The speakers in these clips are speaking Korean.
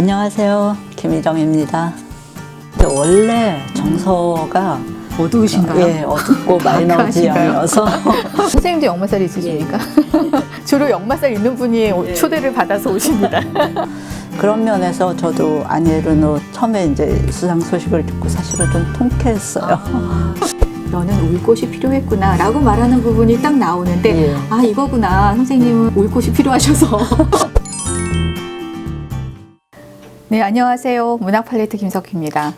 안녕하세요. 김희정입니다. 근데 원래 정서가 어두우신가요? 예, 어둡고 마이너지형이어서 선생님도 역마살 있으십니까? 주로 역마살 있는 분이 초대를 받아서 오십니다. 그런 면에서 저도 아니에르노 처음에 이제 수상 소식을 듣고 사실은 좀 통쾌했어요. 너는 울 곳이 필요했구나 라고 말하는 부분이 딱 나오는데 예. 아 이거구나, 선생님은 울 곳이 필요하셔서. 네, 안녕하세요. 문학 팔레트 김석희입니다.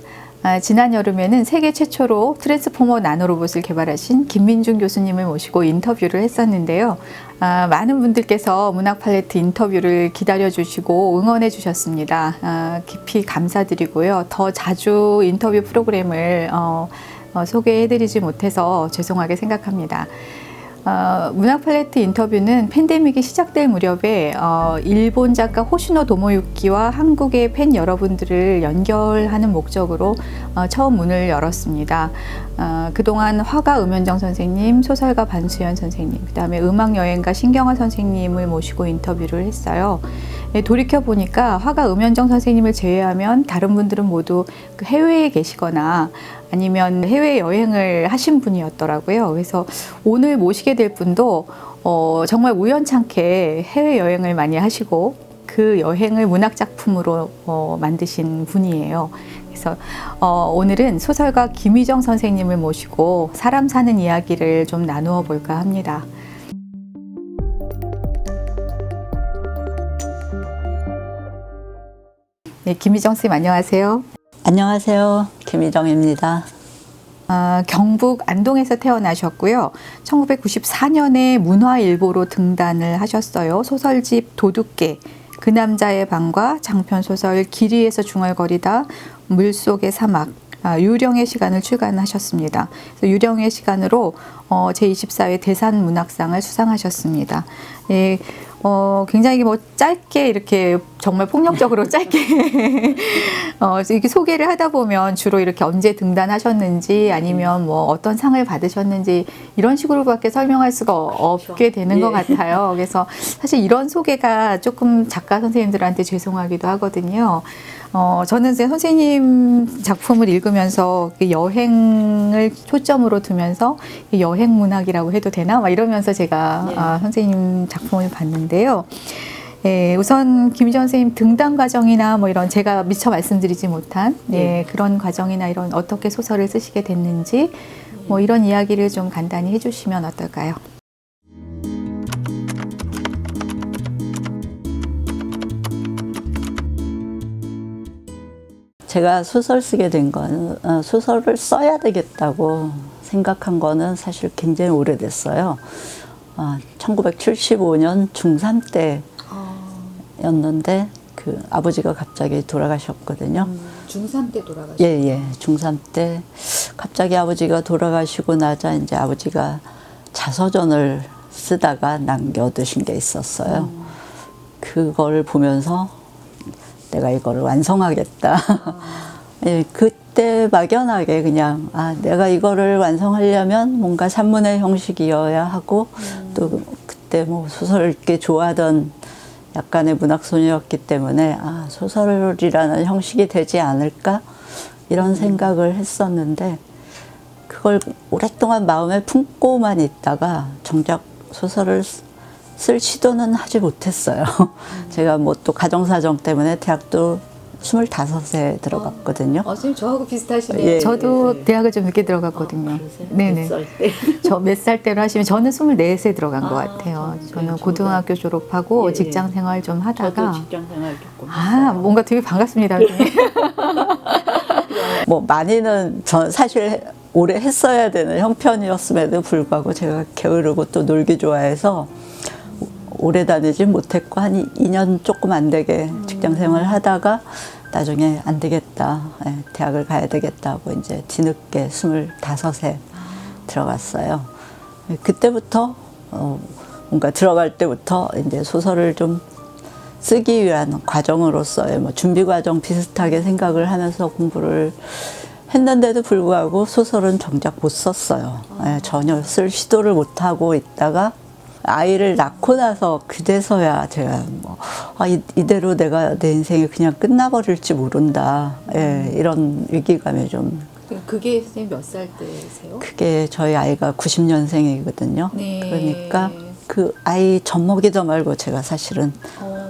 지난 여름에는 세계 최초로 트랜스포머 나노로봇을 개발하신 김민중 교수님을 모시고 인터뷰를 했었는데요. 많은 분들께서 문학 팔레트 인터뷰를 기다려주시고 응원해 주셨습니다. 깊이 감사드리고요. 더 자주 인터뷰 프로그램을 소개해드리지 못해서 죄송하게 생각합니다. 문학 팔레트 인터뷰는 팬데믹이 시작될 무렵에 일본 작가 호시노 도모유키와 한국의 팬 여러분들을 연결하는 목적으로 처음 문을 열었습니다. 그동안 화가 음현정 선생님, 소설가 반수연 선생님, 그다음에 음악여행가 신경화 선생님을 모시고 인터뷰를 했어요. 돌이켜보니까 화가 음현정 선생님을 제외하면 다른 분들은 모두 해외에 계시거나 아니면 해외여행을 하신 분이었더라고요. 그래서 오늘 모시게 될 분도 정말 우연찮게 해외여행을 많이 하시고 그 여행을 문학작품으로 만드신 분이에요. 그래서 오늘은 소설가 김희정 선생님을 모시고 사람 사는 이야기를 좀 나누어 볼까 합니다. 네, 김희정 선생님 안녕하세요. 안녕하세요. 김희정입니다. 경북 안동에서 태어나셨고요. 1994년에 문화일보로 등단을 하셨어요. 소설집 도둑개, 그 남자의 방과 장편소설 길 위에서 중얼거리다, 물속의 사막, 유령의 시간을 출간하셨습니다. 그래서 유령의 시간으로 제24회 대산문학상을 수상하셨습니다. 예, 굉장히 뭐 짧게 이렇게 정말 폭력적으로 짧게 이렇게 소개를 하다 보면 주로 이렇게 언제 등단하셨는지 아니면 뭐 어떤 상을 받으셨는지 이런 식으로밖에 설명할 수가 없게 되는 것 같아요. 그래서 사실 이런 소개가 조금 작가 선생님들한테 죄송하기도 하거든요. 저는 이제 선생님 작품을 읽으면서 여행을 초점으로 두면서 여행 문학이라고 해도 되나? 막 이러면서 제가 선생님 작품을 봤는데요. 예, 우선 김희정 선생님 등단 과정이나 뭐 이런 제가 미처 말씀드리지 못한 그런 과정이나 이런 어떻게 소설을 쓰시게 됐는지 뭐 이런 이야기를 좀 간단히 해주시면 어떨까요? 제가 소설 쓰게 된 거는 소설을 써야 되겠다고 생각한 거는 사실 굉장히 오래됐어요. 1975년 중3 때였는데 그 아버지가 갑자기 돌아가셨거든요. 중3 때 돌아가셨어요? 예. 중3 때 갑자기 아버지가 돌아가시고 나자 이제 아버지가 자서전을 쓰다가 남겨두신 게 있었어요. 그걸 보면서 내가 이거를 완성하겠다. 예, 그때 막연하게 그냥 내가 이거를 완성하려면 뭔가 산문의 형식이어야 하고 또 그때 뭐 소설 읽기 좋아하던 약간의 문학소녀였기 때문에 소설이라는 형식이 되지 않을까 이런 생각을 했었는데 그걸 오랫동안 마음에 품고만 있다가 정작 소설을 쓸 시도는 하지 못했어요. 제가 뭐 또 가정사정 때문에 대학도 25세 들어갔거든요. 선생님 저하고 비슷하시네요. 예. 저도 대학을 좀 늦게 들어갔거든요. 네네. 몇 살 때? 저 몇 살 때로 하시면 저는 24세 들어간 것 같아요. 저는 고등학교 졸업하고 직장 생활 좀 하다가 저도 직장 생활 조금 뭔가 되게 반갑습니다. 선생님. 뭐 많이는 전 사실 오래 했어야 되는 형편이었음에도 불구하고 제가 게으르고 또 놀기 좋아해서 오래 다니진 못했고 한 2년 조금 안 되게 직장 생활을 하다가 나중에 안 되겠다, 대학을 가야 되겠다 하고 이제 뒤늦게 25세 들어갔어요. 그때부터 뭔가 들어갈 때부터 이제 소설을 좀 쓰기 위한 과정으로서의 뭐 준비 과정 비슷하게 생각을 하면서 공부를 했는데도 불구하고 소설은 정작 못 썼어요. 전혀 쓸 시도를 못 하고 있다가 아이를 낳고 나서 그제서야 제가 뭐, 이대로 내가 내 인생이 그냥 끝나버릴지 모른다. 예, 이런 위기감이 좀. 그게 선생님 몇 살 때세요? 그게 저희 아이가 90년생이거든요. 네. 그러니까 그 아이 젖먹이다 말고 제가 사실은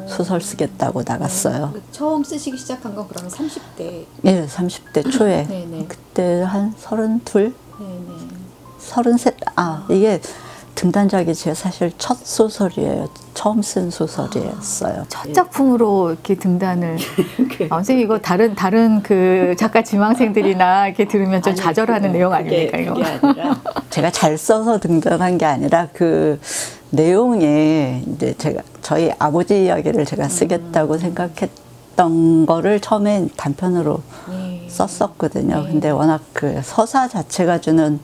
소설 쓰겠다고 나갔어요. 처음 쓰시기 시작한 건 그러면 30대. 예, 30대 초에. 네네. 그때 한 32? 네네. 33. 이게 등단작이 제 사실 첫 소설이에요. 처음 쓴 소설이었어요. 첫 작품으로 이렇게 등단을. 선생님 이거 다른 그 작가 지망생들이나 이렇게 들으면 좀 좌절하는 내용 아닙니까 이거? 그게 아니라 제가 잘 써서 등단한 게 아니라 그 내용에 이제 저희 아버지 이야기를 제가 쓰겠다고 생각했던 거를 처음엔 단편으로 네. 썼었거든요. 네. 근데 워낙 그 서사 자체가 주는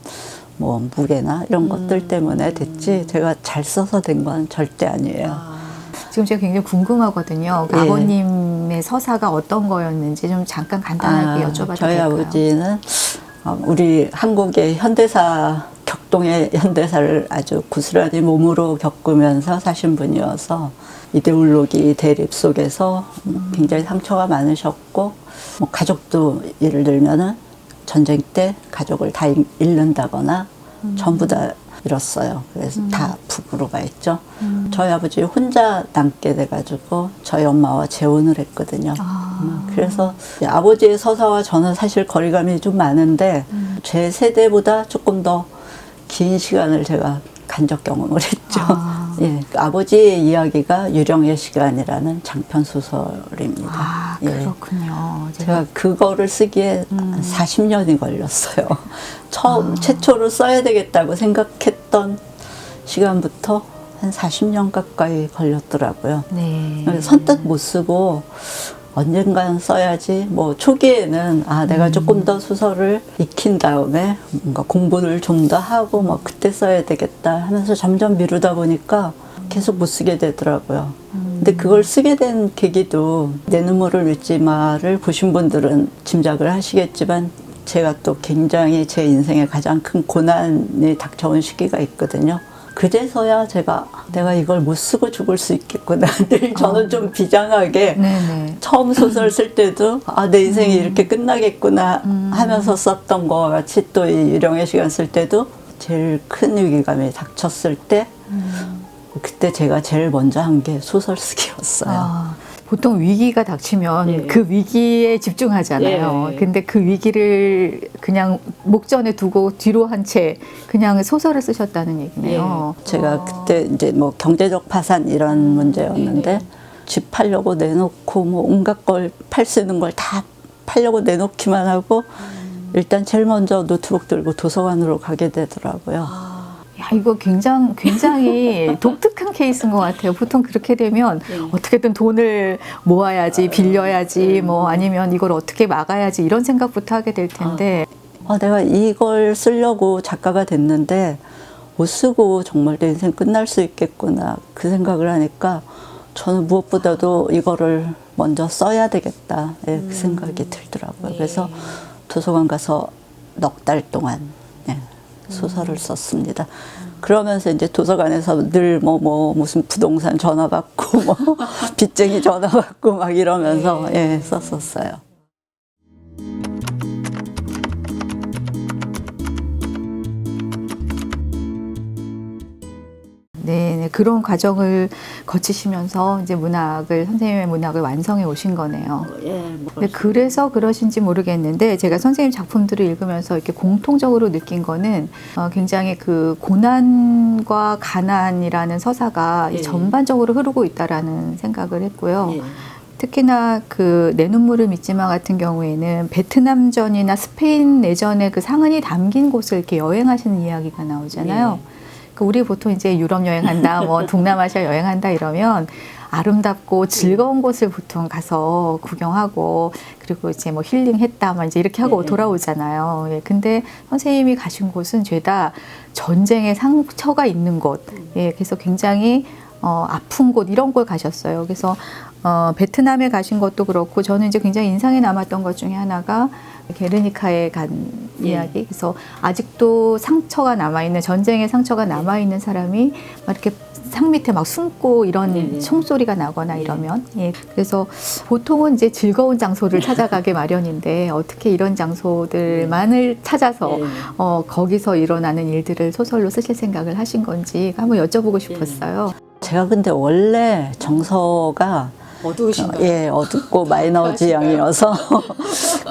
뭐 무게나 이런 것들 때문에 됐지 제가 잘 써서 된 건 절대 아니에요. 지금 제가 굉장히 궁금하거든요. 그 예. 아버님의 서사가 어떤 거였는지 좀 잠깐 간단하게 여쭤봐도 저희 될까요? 아버지는 우리 한국의 현대사 격동의 현대사를 아주 고스란히 몸으로 겪으면서 사신 분이어서 이데올로기 대립 속에서 굉장히 상처가 많으셨고 뭐 가족도 예를 들면은 전쟁 때 가족을 다 잃는다거나 전부 다 잃었어요. 그래서 다 북으로 가 있죠. 저희 아버지 혼자 남게 돼가지고 저희 엄마와 재혼을 했거든요. 그래서 아버지의 서사와 저는 사실 거리감이 좀 많은데 제 세대보다 조금 더 긴 시간을 제가 간접 경험을 했죠. 예, 아버지의 이야기가 유령의 시간이라는 장편 소설입니다. 그렇군요. 제가 그거를 쓰기에 40년이 걸렸어요. 최초로 써야 되겠다고 생각했던 시간부터 한 40년 가까이 걸렸더라고요. 네. 선뜻 못 쓰고 언젠간 써야지. 뭐 초기에는 내가 조금 더 소설을 익힌 다음에 뭔가 공부를 좀 더 하고 뭐 그때 써야 되겠다 하면서 점점 미루다 보니까 계속 못 쓰게 되더라고요. 근데 그걸 쓰게 된 계기도 내 눈물을 믿지 마를 보신 분들은 짐작을 하시겠지만 제가 또 굉장히 제 인생에 가장 큰 고난이 닥쳐온 시기가 있거든요. 그제서야 내가 이걸 못 쓰고 죽을 수 있겠구나. 늘 저는 좀 비장하게 네네. 처음 소설 쓸 때도 내 인생이 이렇게 끝나겠구나 하면서 썼던 거와 같이 또 이 유령의 시간 쓸 때도 제일 큰 위기감이 닥쳤을 때 그때 제가 제일 먼저 한 게 소설 쓰기였어요. 보통 위기가 닥치면 그 위기에 집중하잖아요. 근데 그 위기를 그냥 목전에 두고 뒤로 한 채 그냥 소설을 쓰셨다는 얘기네요. 제가 그때 이제 뭐 경제적 파산 이런 문제였는데 집 팔려고 내놓고 뭐 온갖 걸 팔 수 있는 걸 다 팔려고 내놓기만 하고 일단 제일 먼저 노트북 들고 도서관으로 가게 되더라고요. 이거 굉장히 독특한 케이스인 것 같아요. 보통 그렇게 되면 어떻게든 돈을 모아야지, 빌려야지, 뭐 아니면 이걸 어떻게 막아야지 이런 생각부터 하게 될 텐데. 내가 이걸 쓰려고 작가가 됐는데 못 쓰고 정말 내 인생 끝날 수 있겠구나 그 생각을 하니까 저는 무엇보다도 이거를 먼저 써야 되겠다 그 생각이 들더라고요. 그래서 도서관 가서 넉 달 동안 소설을 썼습니다. 그러면서 이제 도서관에서 늘 무슨 부동산 전화 받고 빚쟁이 전화 받고 막 이러면서 썼었어요. 네, 그런 과정을 거치시면서 이제 선생님의 문학을 완성해 오신 거네요. 네, 그래서 그러신지 모르겠는데 제가 선생님 작품들을 읽으면서 이렇게 공통적으로 느낀 거는 굉장히 그 고난과 가난이라는 서사가 전반적으로 흐르고 있다라는 생각을 했고요. 특히나 그 내 눈물을 믿지마 같은 경우에는 베트남전이나 스페인 내전의 그 상흔이 담긴 곳을 이렇게 여행하시는 이야기가 나오잖아요. 우리 보통 이제 유럽 여행한다, 뭐 동남아시아 여행한다 이러면 아름답고 즐거운 곳을 보통 가서 구경하고 그리고 이제 뭐 힐링했다, 막 이제 이렇게 하고 돌아오잖아요. 근데 선생님이 가신 곳은 죄다 전쟁의 상처가 있는 곳, 그래서 굉장히 아픈 곳 이런 곳 가셨어요. 그래서 베트남에 가신 것도 그렇고 저는 이제 굉장히 인상에 남았던 것 중에 하나가 게르니카에 간 이야기. 그래서 아직도 상처가 남아있는 전쟁의 상처가 남아있는 사람이 막 이렇게 상 밑에 막 숨고 이런 총소리가 나거나 이러면 예. 그래서 보통은 이제 즐거운 장소를 찾아가게 마련인데 어떻게 이런 장소들만을 찾아서 거기서 일어나는 일들을 소설로 쓰실 생각을 하신 건지 한번 여쭤보고 싶었어요. 제가 근데 원래 정서가 어두우신가요? 예, 어둡고 마이너 지향이어서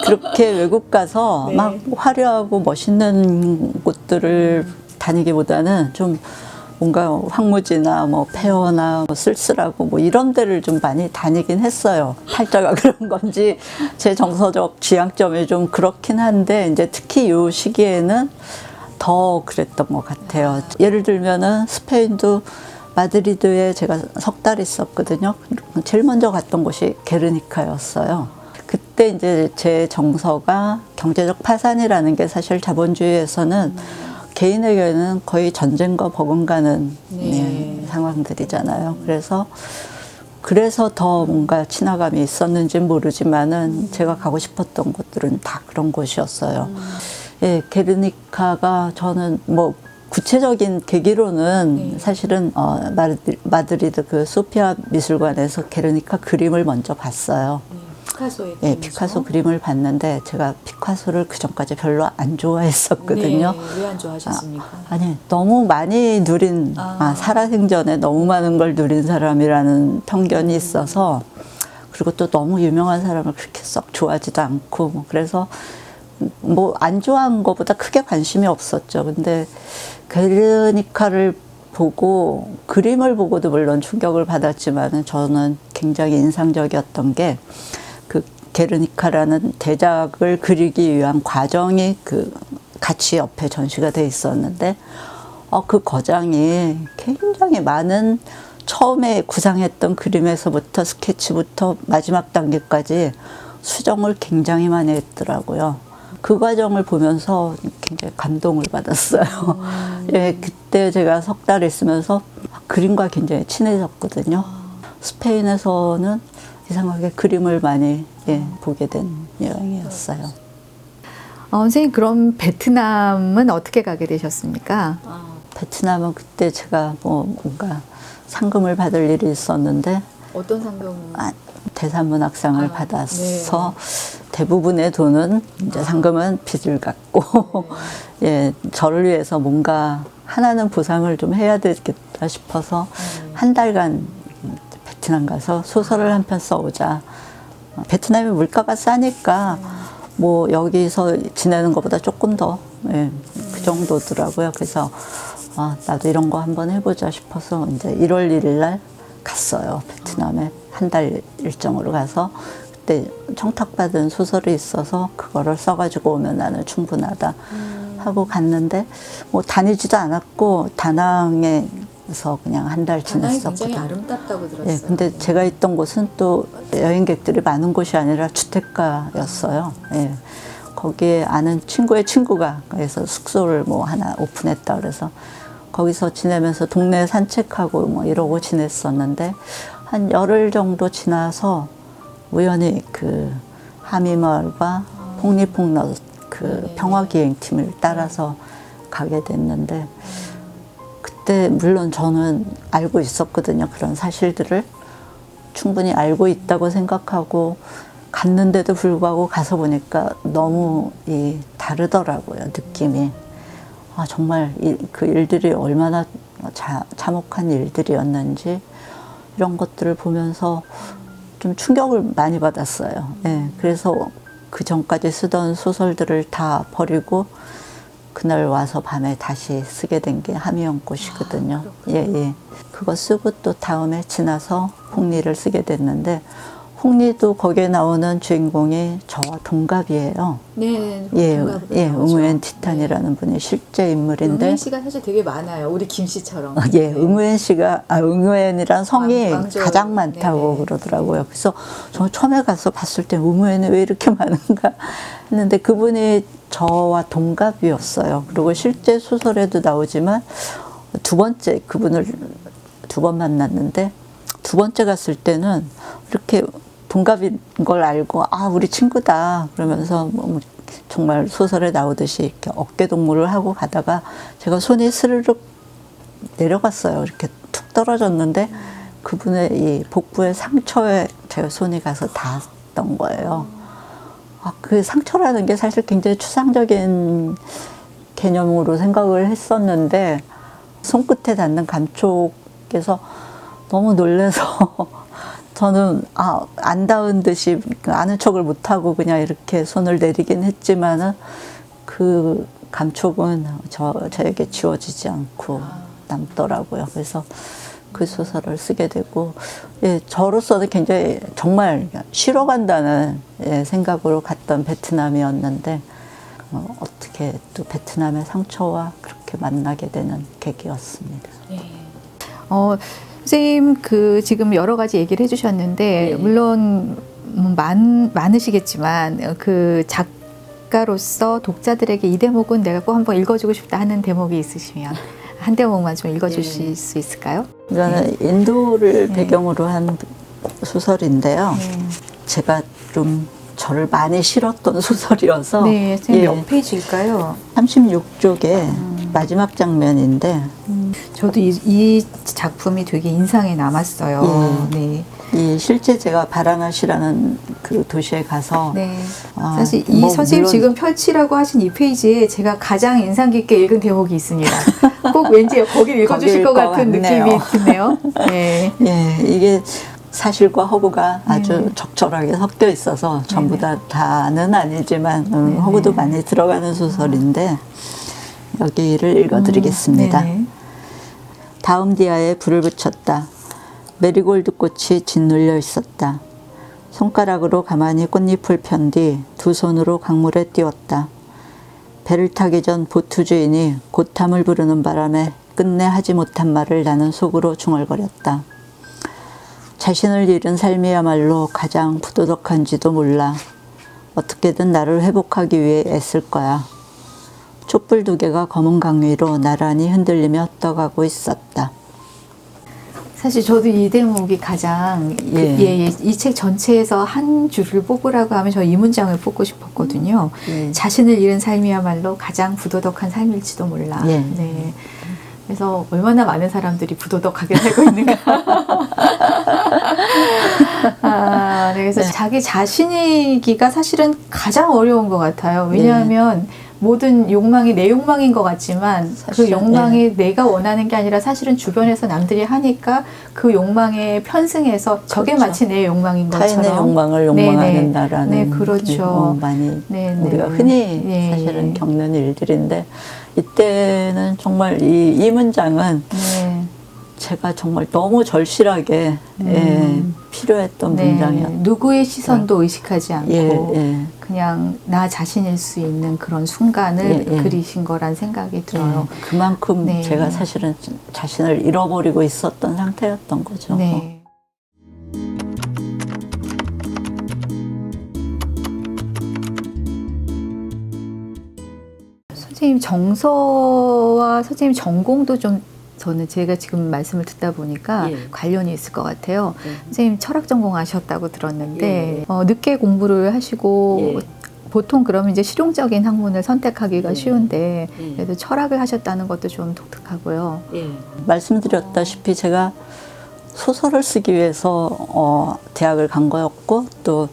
그렇게 외국 가서 막 화려하고 멋있는 곳들을 다니기보다는 좀 뭔가 황무지나 뭐 폐허나 뭐 쓸쓸하고 뭐 이런 데를 좀 많이 다니긴 했어요. 팔자가 그런 건지 제 정서적 지향점이 좀 그렇긴 한데 이제 특히 이 시기에는 더 그랬던 것 같아요. 예를 들면은 스페인도 마드리드에 제가 석 달 있었거든요. 제일 먼저 갔던 곳이 게르니카였어요. 그때 이제 제 정서가 경제적 파산이라는 게 사실 자본주의에서는 개인에게는 거의 전쟁과 버금가는 상황들이잖아요. 그래서 더 뭔가 친화감이 있었는지 모르지만은 제가 가고 싶었던 곳들은 다 그런 곳이었어요. 예, 게르니카가 저는 뭐 구체적인 계기로는 사실은 마드리드 그 소피아 미술관에서 게르니카 그림을 먼저 봤어요. 피카소의 예, 피카소 그림을 봤는데 제가 피카소를 그 전까지 별로 안 좋아했었거든요. 왜 안 좋아하셨습니까? 아니 너무 많이 누린 살아생전에 너무 많은 걸 누린 사람이라는 편견이 있어서 그리고 또 너무 유명한 사람을 그렇게 썩 좋아하지도 않고 뭐 그래서 뭐 안 좋아한 것보다 크게 관심이 없었죠. 근데 게르니카를 보고 그림을 보고도 물론 충격을 받았지만은 저는 굉장히 인상적이었던 게 그 게르니카라는 대작을 그리기 위한 과정이 그 같이 옆에 전시가 돼 있었는데 그 거장이 굉장히 많은 처음에 구상했던 그림에서부터 스케치부터 마지막 단계까지 수정을 굉장히 많이 했더라고요. 그 과정을 보면서 굉장히 감동을 받았어요. 예, 그때 제가 석 달 있으면서 그림과 굉장히 친해졌거든요. 스페인에서는 이상하게 그림을 많이 보게 된 여행이었어요. 선생님 그럼 베트남은 어떻게 가게 되셨습니까? 베트남은 그때 제가 뭐 뭔가 상금을 받을 일이 있었는데 어떤 상금? 대산문학상을 받아서 대부분의 돈은 이제 상금은 빚을 갚고 예, 저를 위해서 뭔가 하나는 보상을 좀 해야 되겠다 싶어서 한 달간 베트남 가서 소설을 한 편 써오자. 베트남이 물가가 싸니까 뭐 여기서 지내는 것보다 조금 더 그 정도더라고요. 그래서 나도 이런 거 한번 해보자 싶어서 이제 1월 1일 날 갔어요. 베트남에 한 달 일정으로 가서 그때 청탁받은 소설이 있어서 그거를 써가지고 오면 나는 충분하다 하고 갔는데 뭐 다니지도 않았고 다낭에서 그냥 한 달 지냈었거든요. 굉장히 아름답다고 들었어요. 예, 근데 제가 있던 곳은 또 여행객들이 많은 곳이 아니라 주택가였어요. 예. 거기에 아는 친구의 친구가 그래서 숙소를 뭐 하나 오픈했다 그래서 거기서 지내면서 동네 산책하고 뭐 이러고 지냈었는데 한 열흘 정도 지나서 우연히 그 하미마을과 폭리폭로 그 평화기행팀을 따라서 가게 됐는데 그때 물론 저는 알고 있었거든요. 그런 사실들을 충분히 알고 있다고 생각하고 갔는데도 불구하고 가서 보니까 너무 다르더라고요. 느낌이. 정말 그 일들이 얼마나 참혹한 일들이었는지 이런 것들을 보면서 좀 충격을 많이 받았어요. 예, 그래서 그 전까지 쓰던 소설들을 다 버리고 그날 와서 밤에 다시 쓰게 된 게 하미연꽃이거든요. 예. 그거 쓰고 또 다음에 지나서 홍리를 쓰게 됐는데 홍리도 거기에 나오는 주인공이 저와 동갑이에요. 네, 응우엔 티탄이라는 분이 실제 인물인데. 응우엔 씨가 사실 되게 많아요. 우리 김 씨처럼. 응우엔 씨가 응우엔이란 성이 가장 많다고 그러더라고요. 그래서 저 처음에 가서 봤을 때 응우엔이 왜 이렇게 많은가 했는데 그분이 저와 동갑이었어요. 그리고 실제 소설에도 나오지만 두 번째 그분을 두 번 만났는데 두 번째 갔을 때는 이렇게 동갑인 걸 알고 우리 친구다 그러면서 뭐 정말 소설에 나오듯이 이렇게 어깨 동무를 하고 가다가 제가 손이 스르륵 내려갔어요. 이렇게 툭 탁 떨어졌는데 그분의 이 복부의 상처에 제 손이 가서 닿았던 거예요. 그 상처라는 게 사실 굉장히 추상적인 개념으로 생각을 했었는데 손끝에 닿는 감촉에서 너무 놀라서 저는 안 닿은 듯이 아는 척을 못하고 그냥 이렇게 손을 내리긴 했지만은 그 감촉은 저에게 지워지지 않고 남더라고요. 그래서 그 소설을 쓰게 되고, 예, 저로서는 굉장히 정말 쉬러 간다는 생각으로 갔던 베트남이었는데 어떻게 또 베트남의 상처와 그렇게 만나게 되는 계기였습니다. 선생님 지금 여러 가지 얘기를 해주셨는데 물론 많으시겠지만 그 작가로서 독자들에게 이 대목은 내가 꼭 한번 읽어주고 싶다 하는 대목이 있으시면 한 대목만 좀 읽어주실 수 있을까요? 저는 인도를 배경으로 한 소설인데요. 제가 좀 저를 많이 실었던 소설이어서 네, 선생님 몇 페이지일까요? 36쪽의 마지막 장면인데 저도 이 작품이 되게 인상에 남았어요. 네. 이 실제 제가 바라나시라는 그 도시에 가서 사실 이 선생님 지금 펼치라고 하신 이 페이지에 제가 가장 인상 깊게 읽은 대목이 있습니다. 꼭 왠지 거길 읽어주실 것 같은 느낌이 드네요. 네. 예, 이게 사실과 허구가 아주 적절하게 섞여 있어서 전부 다는 아니지만 허구도 많이 들어가는 소설인데 여기를 읽어드리겠습니다. 다음 디아에 불을 붙였다. 메리골드 꽃이 짓눌려 있었다. 손가락으로 가만히 꽃잎을 편 뒤 두 손으로 강물에 띄웠다. 배를 타기 전 보트 주인이 고탐을 부르는 바람에 끝내 하지 못한 말을 나는 속으로 중얼거렸다. 자신을 잃은 삶이야말로 가장 부도덕한지도 몰라. 어떻게든 나를 회복하기 위해 애쓸 거야. 촛불 2개가 검은 강 위로 나란히 흔들리며 떠가고 있었다. 사실 저도 이 대목이 가장 이 책 전체에서 한 줄을 뽑으라고 하면 저 이 문장을 뽑고 싶었거든요. 자신을 잃은 삶이야말로 가장 부도덕한 삶일지도 몰라. 네. 그래서 얼마나 많은 사람들이 부도덕하게 살고 있는가. 네, 그래서 자기 자신이기가 사실은 가장 어려운 것 같아요. 왜냐하면 모든 욕망이 내 욕망인 것 같지만 그 욕망이 내가 원하는 게 아니라 사실은 주변에서 남들이 하니까 그 욕망에 편승해서 저게 마치 내 욕망인 것처럼 타인의 욕망을 욕망하는다라는 그렇죠. 많이 우리가 흔히 사실은 겪는 일들인데 이때는 정말 이 문장은 제가 정말 너무 절실하게 필요했던 문장이었어요. 누구의 시선도 의식하지 않고 그냥 나 자신일 수 있는 그런 순간을 그리신 거란 생각이 들어요. 그만큼 제가 사실은 자신을 잃어버리고 있었던 상태였던 거죠. 선생님 정서와 선생님 전공도 좀 저는 제가 지금 말씀을 듣다 보니까 관련이 있을 것 같아요. 선생님 철학 전공하셨다고 들었는데 늦게 공부를 하시고 보통 그러면 이제 실용적인 학문을 선택하기가 쉬운데 그래도 철학을 하셨다는 것도 좀 독특하고요. 말씀드렸다시피 제가 소설을 쓰기 위해서 대학을 간 거였고 또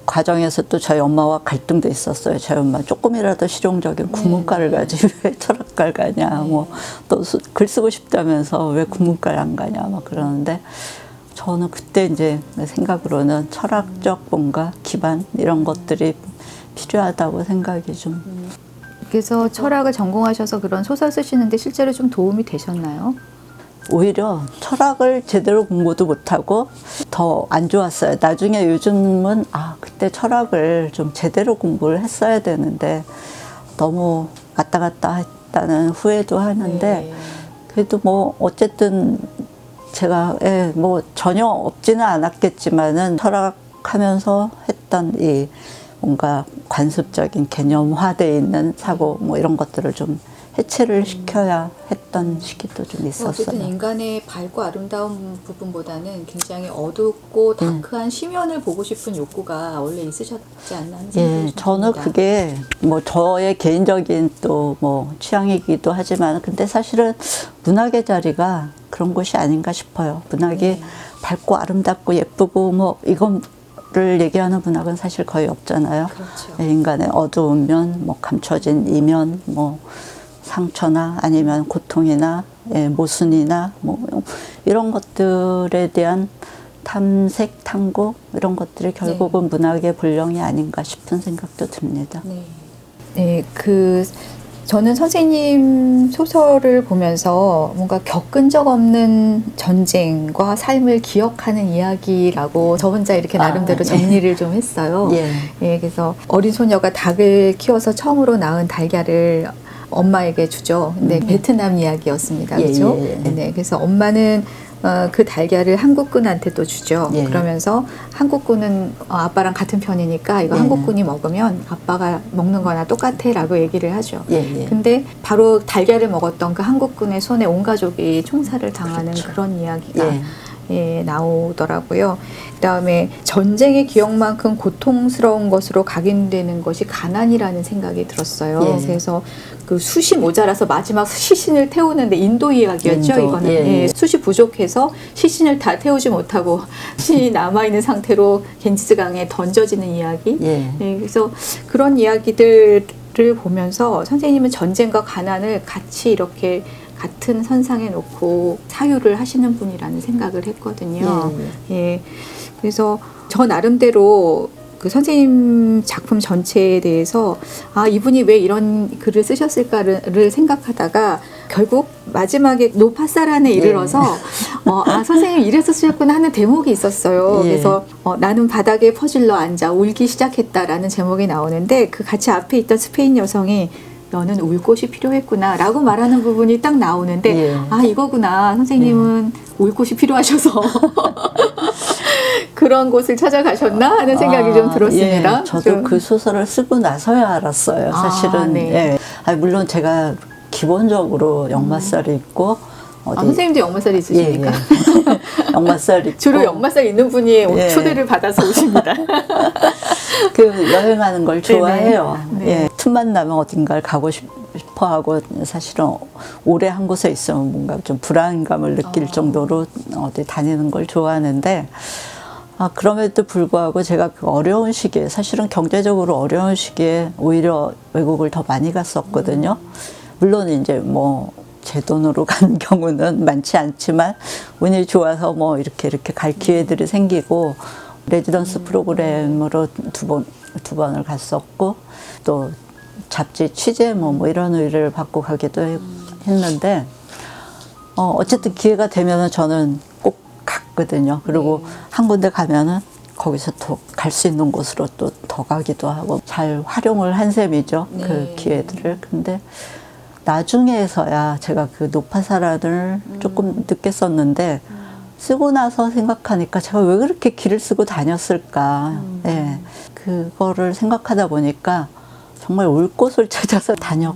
과정에서 또 저희 엄마와 갈등도 있었어요. 저희 엄마 조금이라도 실용적인 국문과를 가지 왜 철학과를 가냐, 뭐 또 글 쓰고 싶다면서 왜 국문과를 안 가냐, 막 그러는데 저는 그때 이제 생각으로는 철학적 뭔가 기반 이런 것들이 필요하다고 생각이 좀. 그래서 철학을 전공하셔서 그런 소설 쓰시는데 실제로 좀 도움이 되셨나요? 오히려 철학을 제대로 공부도 못하고 더 안 좋았어요. 나중에 요즘은 그때 철학을 좀 제대로 공부를 했어야 되는데 너무 왔다 갔다 했다는 후회도 하는데 그래도 뭐 어쨌든 제가 뭐 전혀 없지는 않았겠지만은 철학하면서 했던 이 뭔가 관습적인 개념화되어 있는 사고 뭐 이런 것들을 좀 해체를 시켜야 했던 시기도 좀 있었어요. 어쨌든 인간의 밝고 아름다운 부분보다는 굉장히 어둡고 다크한 심연을 보고 싶은 욕구가 원래 있으셨지 않나 하는 생각이 저는 듭니다. 그게 뭐 저의 개인적인 또 뭐 취향이기도 하지만 근데 사실은 문학의 자리가 그런 곳이 아닌가 싶어요. 문학이 밝고 아름답고 예쁘고 뭐 이거를 얘기하는 문학은 사실 거의 없잖아요. 그렇죠. 인간의 어두운 면, 뭐 감춰진 이면, 뭐 상처나 아니면 고통이나 모순이나 뭐 이런 것들에 대한 탐색, 탐구 이런 것들이 결국은 문학의 본령이 아닌가 싶은 생각도 듭니다. 네, 저는 선생님 소설을 보면서 뭔가 겪은 적 없는 전쟁과 삶을 기억하는 이야기라고 저 혼자 이렇게 나름대로 정리를 좀 했어요. 예, 그래서 어린 소녀가 닭을 키워서 처음으로 낳은 달걀을 엄마에게 주죠. 근데 베트남 이야기였습니다. 그렇죠? 네, 그래서 엄마는 그 달걀을 한국군한테 또 주죠. 그러면서 한국군은 아빠랑 같은 편이니까 이거 한국군이 먹으면 아빠가 먹는 거나 똑같아 라고 얘기를 하죠. 근데 바로 달걀을 먹었던 그 한국군의 손에 온 가족이 총살을 당하는 그런 이야기가 나오더라고요. 그다음에 전쟁의 기억만큼 고통스러운 것으로 각인되는 것이 가난이라는 생각이 들었어요. 그래서 그 숯이 모자라서 마지막 시신을 태우는데 인도 이야기였죠. 이거는 숯이 부족해서 시신을 다 태우지 못하고 시신이 남아있는 상태로 겐지스강에 던져지는 이야기. 그래서 그런 이야기들을 보면서 선생님은 전쟁과 가난을 같이 이렇게 같은 선상에 놓고 사유를 하시는 분이라는 생각을 했거든요. 그래서 저 나름대로 그 선생님 작품 전체에 대해서 이분이 왜 이런 글을 쓰셨을까를 생각하다가 결국 마지막에 노파사란에 이르러서 선생님 이래서 쓰셨구나 하는 대목이 있었어요. 그래서 나는 바닥에 퍼질러 앉아 울기 시작했다라는 제목이 나오는데 그 같이 앞에 있던 스페인 여성이 너는 울 곳이 필요했구나 라고 말하는 부분이 딱 나오는데 이거구나. 선생님은 울 곳이 필요하셔서 그런 곳을 찾아가셨나 하는 생각이 좀 들었습니다. 저도 그 소설을 쓰고 나서야 알았어요. 사실은. 물론 제가 기본적으로 역마살이 있고 선생님도 역마살이 있으십니까? 역마살 있고 주로 역마살 있는 분이 초대를 받아서 오십니다. 그 여행하는 걸 좋아해요. 틈만 나면 어딘가를 가고 싶어 하고 사실은 오래 한 곳에 있으면 뭔가 좀 불안감을 느낄 정도로 어디 다니는 걸 좋아하는데 그럼에도 불구하고 제가 그 어려운 시기에 사실은 경제적으로 어려운 시기에 오히려 외국을 더 많이 갔었거든요. 물론 이제 뭐 제 돈으로 간 경우는 많지 않지만 운이 좋아서 뭐 이렇게 갈 기회들이 생기고 레지던스 프로그램으로 두 번을 갔었고 또 잡지 취재 뭐 이런 의뢰를 받고 가기도 했는데 어쨌든 기회가 되면은 저는 꼭 갔거든요. 그리고 한 군데 가면은 거기서 또 갈 수 있는 곳으로 또 더 가기도 하고 잘 활용을 한 셈이죠. 그 기회들을. 근데 나중에서야 제가 그 노파사란을 조금 늦게 썼는데 쓰고 나서 생각하니까 제가 왜 그렇게 길을 쓰고 다녔을까. 그거를 생각하다 보니까 정말 올 곳을 찾아서 다녔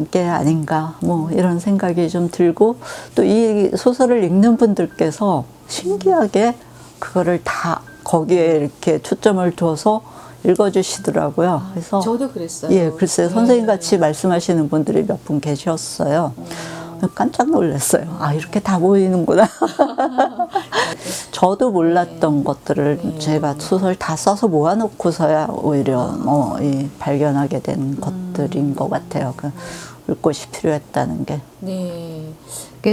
게 아닌가 뭐 이런 생각이 좀 들고 또 이 소설을 읽는 분들께서 신기하게 그거를 다 거기에 이렇게 초점을 둬서 읽어주시더라고요. 그래서 저도 그랬어요. 글쎄요. 선생님 같이 말씀하시는 분들이 몇 분 계셨어요. 깜짝 놀랐어요. 이렇게 다 보이는구나. 저도 몰랐던 것들을 제가 소설 다 써서 모아놓고서야 오히려 발견하게 된 것들인 것 같아요. 울 곳이 필요했다는 게.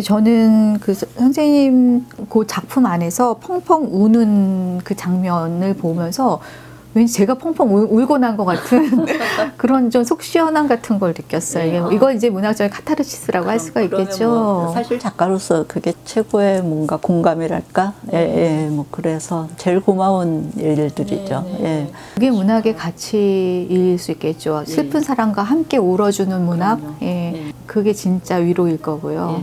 저는 그 선생님 그 작품 안에서 펑펑 우는 그 장면을 보면서 왠지 제가 펑펑 울고 난 것 같은 그런 좀 속 시원함 같은 걸 느꼈어요. 이걸 이제 문학적인 카타르시스라고 할 수가 있겠죠. 사실 작가로서 그게 최고의 뭔가 공감이랄까? 뭐 그래서 제일 고마운 일들이죠. 그게 문학의 가치일 수 있겠죠. 슬픈 사람과 함께 울어주는 문학. 그게 진짜 위로일 거고요.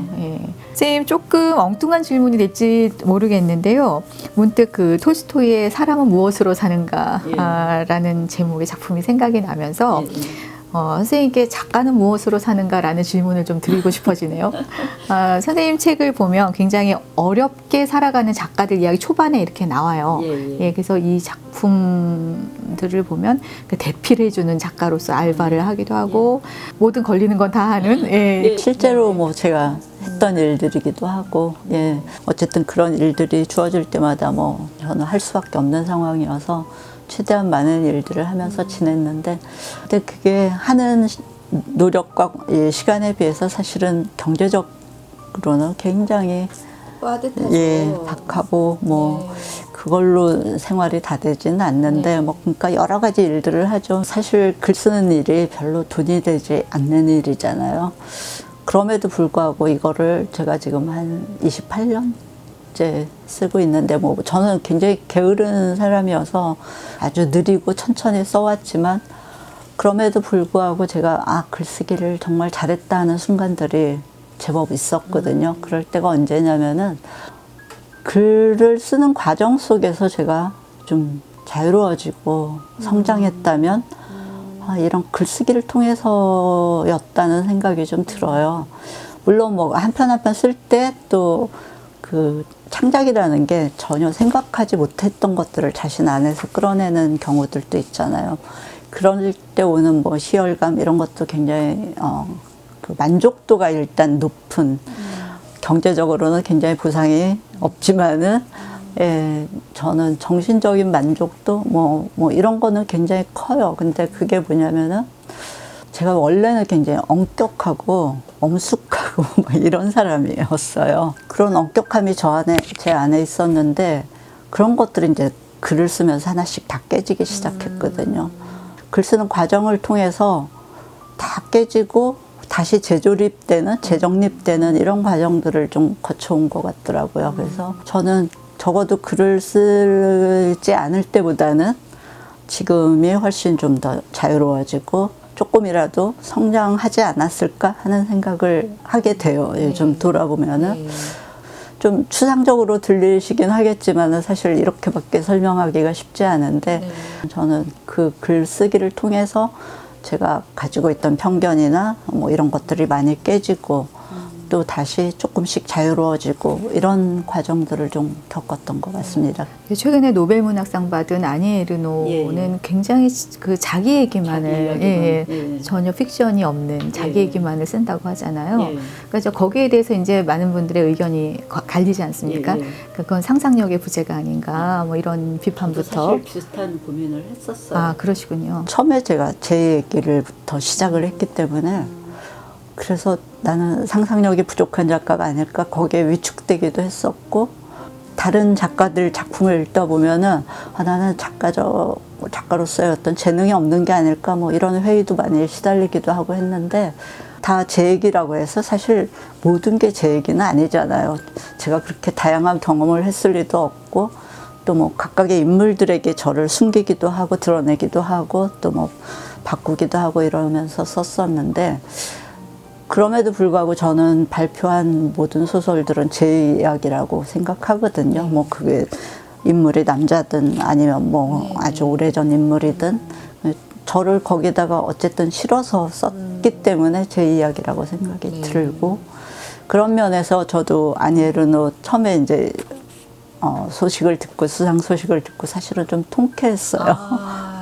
선생님 조금 엉뚱한 질문이 될지 모르겠는데요. 문득 그 톨스토이의 사람은 무엇으로 사는가 라는 제목의 작품이 생각이 나면서 선생님께 작가는 무엇으로 사는가라는 질문을 좀 드리고 싶어지네요. 선생님 책을 보면 굉장히 어렵게 살아가는 작가들 이야기 초반에 이렇게 나와요. 그래서 이 작품들을 보면 그 대피를 해주는 작가로서 알바를 하기도 하고 모든 걸리는 건 다 하는. 실제로 뭐 제가 했던 일들이기도 하고, 예. 어쨌든 그런 일들이 주어질 때마다 뭐 저는 할 수밖에 없는 상황이어서 최대한 많은 일들을 하면서 지냈는데, 근데 그게 하는 노력과 시간에 비해서 사실은 경제적으로는 굉장히 빠듯하죠. 예, 박하고 뭐 그걸로 생활이 다 되지는 않는데 뭐 그러니까 여러 가지 일들을 하죠. 사실 글 쓰는 일이 별로 돈이 되지 않는 일이잖아요. 그럼에도 불구하고 이거를 제가 지금 한 28년째 쓰고 있는데 뭐 저는 굉장히 게으른 사람이어서 아주 느리고 천천히 써왔지만 그럼에도 불구하고 제가 글쓰기를 정말 잘했다 하는 순간들이 제법 있었거든요. 그럴 때가 언제냐면은 글을 쓰는 과정 속에서 제가 좀 자유로워지고 성장했다면 이런 글쓰기를 통해서였다는 생각이 좀 들어요. 물론 뭐 한 편 한 편 쓸 때 또 그 창작이라는 게 전혀 생각하지 못했던 것들을 자신 안에서 끌어내는 경우들도 있잖아요. 그럴 때 오는 뭐 희열감 이런 것도 굉장히 그 만족도가 일단 높은 경제적으로는 굉장히 보상이 없지만은 예, 저는 정신적인 만족도 뭐 이런 거는 굉장히 커요. 근데 그게 뭐냐면은 제가 원래는 굉장히 엄격하고 엄숙하고 막 이런 사람이었어요. 그런 엄격함이 제 안에 있었는데 그런 것들이 이제 글을 쓰면서 하나씩 다 깨지기 시작했거든요. 글 쓰는 과정을 통해서 다 깨지고 다시 재정립되는 이런 과정들을 좀 거쳐온 것 같더라고요. 그래서 저는 적어도 글을 쓰지 않을 때보다는 지금이 훨씬 좀 더 자유로워지고 조금이라도 성장하지 않았을까 하는 생각을 하게 돼요. 요즘 돌아보면은. 좀 추상적으로 들리시긴 하겠지만 사실 이렇게밖에 설명하기가 쉽지 않은데 저는 그 글쓰기를 통해서 제가 가지고 있던 편견이나 뭐 이런 것들이 많이 깨지고 또 다시 조금씩 자유로워지고 이런 과정들을 좀 겪었던 것 같습니다. 최근에 노벨문학상 받은 아니 에르노는 굉장히 그 자기 얘기만을 전혀 픽션이 없는 자기 얘기만을 쓴다고 하잖아요. 그래서 거기에 대해서 이제 많은 분들의 의견이 갈리지 않습니까? 그건 상상력의 부재가 아닌가 뭐 이런 비판부터. 사실 비슷한 고민을 했었어요. 아, 그러시군요. 처음에 제가 제 얘기를부터 시작을 했기 때문에 그래서 나는 상상력이 부족한 작가가 아닐까 거기에 위축되기도 했었고 다른 작가들 작품을 읽다 보면은 나는 작가로서의 어떤 재능이 없는 게 아닐까 뭐 이런 회의도 많이 시달리기도 하고 했는데 다 제 얘기라고 해서 사실 모든 게 제 얘기는 아니잖아요. 제가 그렇게 다양한 경험을 했을 리도 없고 또 뭐 각각의 인물들에게 저를 숨기기도 하고 드러내기도 하고 또 뭐 바꾸기도 하고 이러면서 썼었는데 그럼에도 불구하고 저는 발표한 모든 소설들은 제 이야기라고 생각하거든요. 뭐 그게 인물이 남자든 아니면 뭐 아주 오래전 인물이든 저를 거기다가 어쨌든 실어서 썼기 때문에 제 이야기라고 생각이 들고 그런 면에서 저도 아니 에르노 처음에 이제 소식을 듣고 수상 소식을 듣고 사실은 좀 통쾌했어요.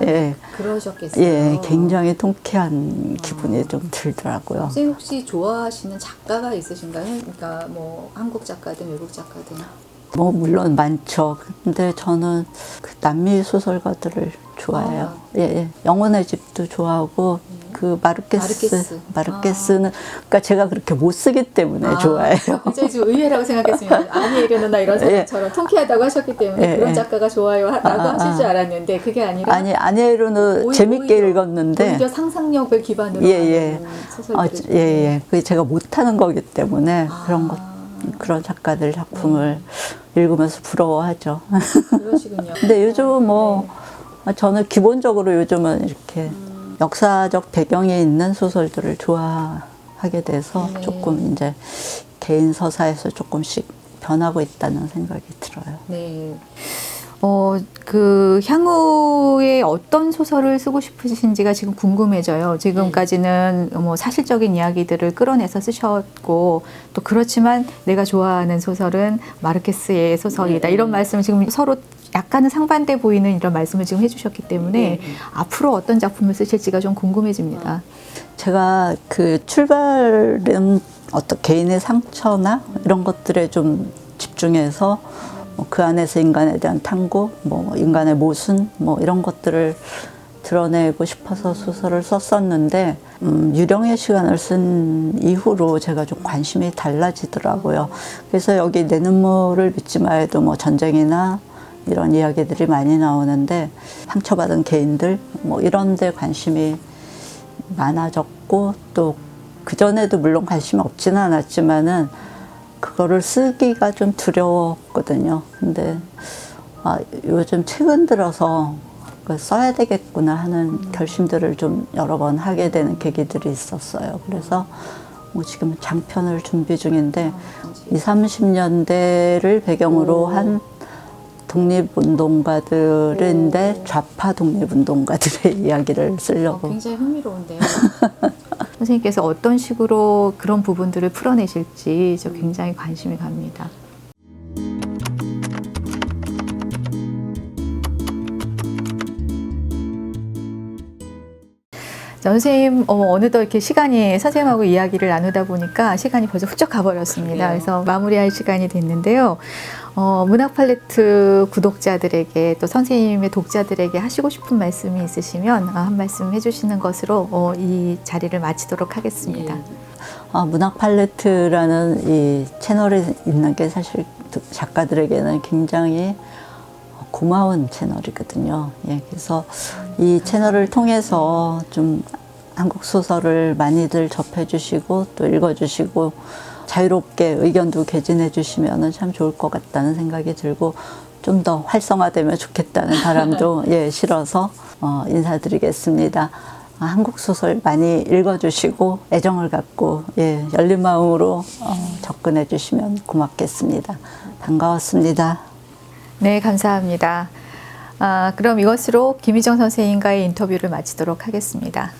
예, 그러셨겠어요. 예, 굉장히 통쾌한 기분이 좀 들더라고요. 선생님 혹시 좋아하시는 작가가 있으신가요? 그러니까 뭐 한국 작가든 외국 작가든. 뭐 물론 많죠. 근데 저는 그 남미 소설가들을 좋아해요. 예. 영혼의 집도 좋아하고 그 마르케스는 그러니까 제가 그렇게 못 쓰기 때문에 좋아해요. 굉장히 좀 의외라고 생각했습니다. 아니 에르노나 이런 사람처럼 통쾌하다고 하셨기 때문에 그런 작가가 좋아요라고 하실 줄 알았는데 그게 아니라 아니 에르노 재밌게 읽었는데 오히려 상상력을 기반으로 하는 소설들을 그게 제가 못하는 거기 때문에 그런 작가들 작품을 읽으면서 부러워하죠. 그러시군요. 근데 요즘은 저는 기본적으로 요즘은 이렇게 역사적 배경이 있는 소설들을 좋아하게 돼서 조금 이제 개인 서사에서 조금씩 변하고 있다는 생각이 들어요. 네. 그 향후에 어떤 소설을 쓰고 싶으신지가 지금 궁금해져요. 지금까지는 뭐 사실적인 이야기들을 끌어내서 쓰셨고 또 그렇지만 내가 좋아하는 소설은 마르케스의 소설이다. 이런 말씀을 지금 서로 약간은 상반돼 보이는 이런 말씀을 지금 해주셨기 때문에 앞으로 어떤 작품을 쓰실지가 좀 궁금해집니다. 제가 그 출발은 어떤 개인의 상처나 이런 것들에 좀 집중해서 그 안에서 인간에 대한 탐구, 뭐 인간의 모순, 뭐 이런 것들을 드러내고 싶어서 소설을 썼었는데 유령의 시간을 쓴 이후로 제가 좀 관심이 달라지더라고요. 그래서 여기 내 눈물을 믿지 마에도 뭐 전쟁이나 이런 이야기들이 많이 나오는데 상처받은 개인들 뭐 이런 데 관심이 많아졌고 또 그전에도 물론 관심이 없지는 않았지만은 그거를 쓰기가 좀 두려웠거든요. 근데 요즘 최근 들어서 써야 되겠구나 하는 결심들을 좀 여러 번 하게 되는 계기들이 있었어요. 그래서 뭐 지금 장편을 준비 중인데 20, 30년대를 배경으로 한 독립운동가들인데 좌파 독립운동가들의 이야기를 쓰려고. 굉장히 흥미로운데요. 선생님께서 어떤 식으로 그런 부분들을 풀어내실지 저 굉장히 관심이 갑니다. 자, 선생님, 어느덧 이렇게 시간이 선생님하고 이야기를 나누다 보니까 시간이 벌써 훌쩍 가버렸습니다. 그래서 마무리할 시간이 됐는데요. 문학 팔레트 구독자들에게 또 선생님의 독자들에게 하시고 싶은 말씀이 있으시면 한 말씀 해주시는 것으로 이 자리를 마치도록 하겠습니다. 문학 팔레트라는 이 채널에 있는 게 사실 작가들에게는 굉장히 고마운 채널이거든요. 예, 그래서 이 채널을 통해서 좀 한국 소설을 많이들 접해 주시고 또 읽어 주시고 자유롭게 의견도 개진해 주시면 참 좋을 것 같다는 생각이 들고 좀 더 활성화되면 좋겠다는 바람도 예, 실어서 인사드리겠습니다. 한국 소설 많이 읽어 주시고 애정을 갖고 예, 열린 마음으로 접근해 주시면 고맙겠습니다. 반가웠습니다. 네, 감사합니다. 그럼 이것으로 김희정 선생님과의 인터뷰를 마치도록 하겠습니다.